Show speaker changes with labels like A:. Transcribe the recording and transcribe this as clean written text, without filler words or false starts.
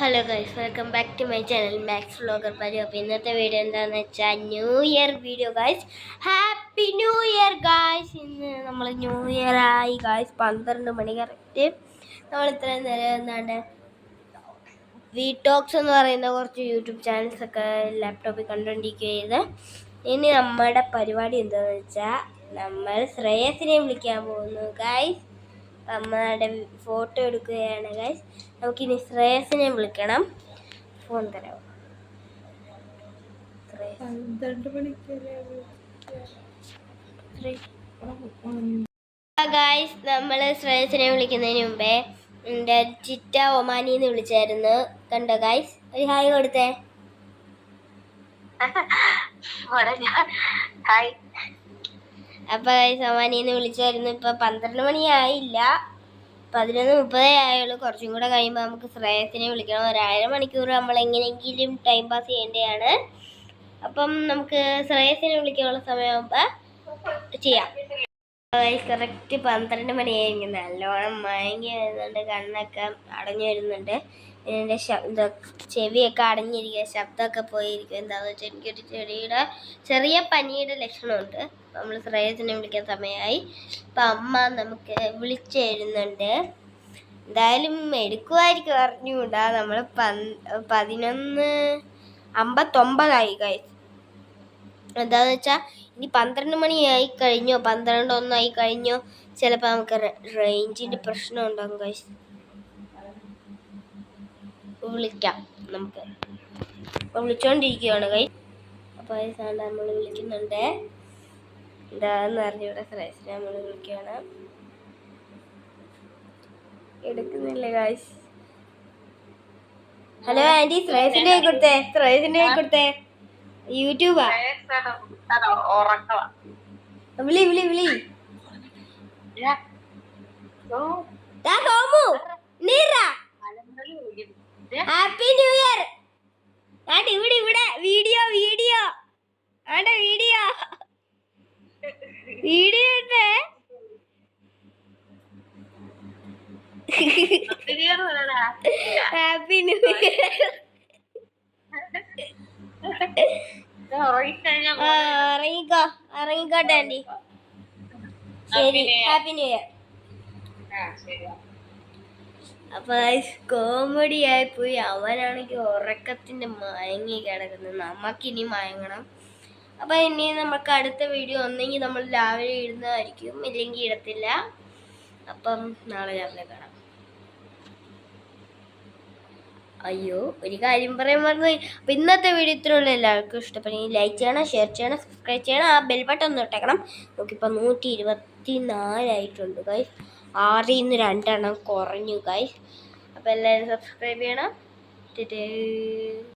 A: Hello guys, welcome back to my channel Max vlogger Pari. അപ്പോൾ ഇന്നത്തെ video എന്താണെന്ന് വെച്ചാൽ new year video guys. Happy new year guys. ഇന്ന് നമ്മൾ ന്യൂ ഇയർ ആയി ഗൈസ്. 12 മണി കറക്റ്റ്. നമ്മൾ ഇത്രയും നേരം എന്താണ്ട് വി ടോക്സ് എന്ന് പറയുന്ന കുറച്ച് യൂട്യൂബ് ചാനൽസൊക്കെ ലാപ്ടോപ്പിൽ കണ്ടുകൊണ്ടിരിക്കുകയത്. ഇനി നമ്മുടെ പരിപാടി എന്താണെന്ന് വെച്ചാൽ നമ്മൾ ശ്രേയസിനെ വിളിക്കാൻ പോകുന്നു ഗൈസ്. അമ്മയുടെ ഫോട്ടോ എടുക്കുകയാണ് ഗൈസ്. നമുക്കിനി ശ്രേയസിനെ വിളിക്കണം. ഫോൺ തരാമോ? ഗൈസ്, നമ്മൾ ശ്രേയസിനെ വിളിക്കുന്നതിന് മുമ്പേ എൻ്റെ ചിറ്റ ഒമാനിന്ന് വിളിച്ചായിരുന്നു. കണ്ടോ ഗൈസ്? ഒരു ഹായ് കൊടുത്തേ. ഹായ്. അപ്പൊ ഗൈസ്, ഒമാനിന്ന് വിളിച്ചായിരുന്നു. ഇപ്പൊ 12 മണിയായില്ല, 11:30 ആയുള്ളൂ. കുറച്ചും കൂടെ കഴിയുമ്പോൾ നമുക്ക് ശ്രേയസിനെ വിളിക്കണം. 1.5 മണിക്കൂർ നമ്മൾ എങ്ങനെയെങ്കിലും ടൈം പാസ് ചെയ്യേണ്ടതാണ്. അപ്പം നമുക്ക് ശ്രേയസിനെ വിളിക്കാനുള്ള സമയമാകുമ്പോൾ ചെയ്യാം. കറക്റ്റ് 12 മണിയായിരിക്കും. നല്ലോണം മയങ്ങി വരുന്നുണ്ട്, കണ്ണൊക്കെ അടഞ്ഞു വരുന്നുണ്ട്, എൻ്റെ ചെവിയൊക്കെ അടഞ്ഞിരിക്കുക, ശബ്ദമൊക്കെ പോയിരിക്കും. എന്താണെന്ന് വെച്ചാൽ എനിക്കൊരു ചെറിയ പനിയുടെ ലക്ഷണമുണ്ട്. നമ്മൾ ശ്രേയസിനെ വിളിക്കാൻ സമയമായി. അപ്പം അമ്മ നമുക്ക് വിളിച്ചു തരുന്നുണ്ട്. എന്തായാലും എടുക്കുമായിരിക്കും, അറിഞ്ഞുകൂടാ. നമ്മൾ 11:59 ഗൈസ്. എന്താന്ന് വെച്ചാൽ ഇനി 12 മണിയായി കഴിഞ്ഞോ, 12:01 കഴിഞ്ഞോ, ചിലപ്പോൾ നമുക്ക് റേഞ്ചിൻ്റെ പ്രശ്നം ഉണ്ടാകും ഗൈസ്. വിളിക്കാം നമുക്ക്. അപ്പോൾ വിളിച്ചുകൊണ്ടിരിക്കുകയാണ് ഗൈസ്. അപ്പോൾ ഗൈസ് നമ്മൾ വിളിക്കുന്നുണ്ട്. എന്താന്ന് അറിഞ്ഞൂടെ, ശ്രേയസിനെ നമ്മൾ വിളിക്കുകയാണ്. എടുക്കുന്നില്ല ഗൈസ്. ഹലോ ആൻറ്റി, ശ്രേയസിൻ്റെ കൈ കൊടുത്തേ. ശ്രേയസിൻ്റെ കൈ കൊടുത്തേ. യൂട്യൂബാ. വിളി വിളി വിളി. Happy new year. ഇവിടെ ഇവിടെ വീഡിയോ വീഡിയോ ആണ്ടെ വീഡിയോ വീഡിയോ ഇട്ടേ. Happy new year. ഇറങ്ങിക്കോട്ടെ ആൻറ്റി. ശരി, ഹാപ്പി ന്യൂ ഇയർ. അപ്പൊ കോമഡി ആയിപ്പോയി. അവനാണെങ്കിൽ ഉറക്കത്തിന്റെ മയങ്ങി കിടക്കുന്നത്. നമുക്കിനി മയങ്ങണം. അപ്പൊ ഇനി നമുക്ക് അടുത്ത വീഡിയോ ഒന്നെങ്കിൽ നമ്മൾ രാവിലെ ഇടുന്നതായിരിക്കും, ഇല്ലെങ്കിൽ ഇടത്തില്ല. അപ്പം നാളെ രാവിലെ കാണാം. അയ്യോ, ഒരു കാര്യം പറയാൻ മറന്നുപോയി. അപ്പൊ ഇന്നത്തെ വീഡിയോ ഇത്രയുള്ള. എല്ലാവർക്കും ഇഷ്ടപ്പെടുമെങ്കിൽ ലൈക്ക് ചെയ്യണം, ഷെയർ ചെയ്യണം, സബ്സ്ക്രൈബ് ചെയ്യണം. ആ ബെൽ ബട്ടൺ ഒന്ന് ഇട്ടേക്കണം. നമുക്കിപ്പോൾ 124 ആയിട്ടുണ്ട് ഗൈസ്. 6ൽ നിന്ന് 2 എണ്ണം കുറഞ്ഞു ഗൈസ്. അപ്പോൾ എല്ലാവരും സബ്സ്ക്രൈബ് ചെയ്യണം.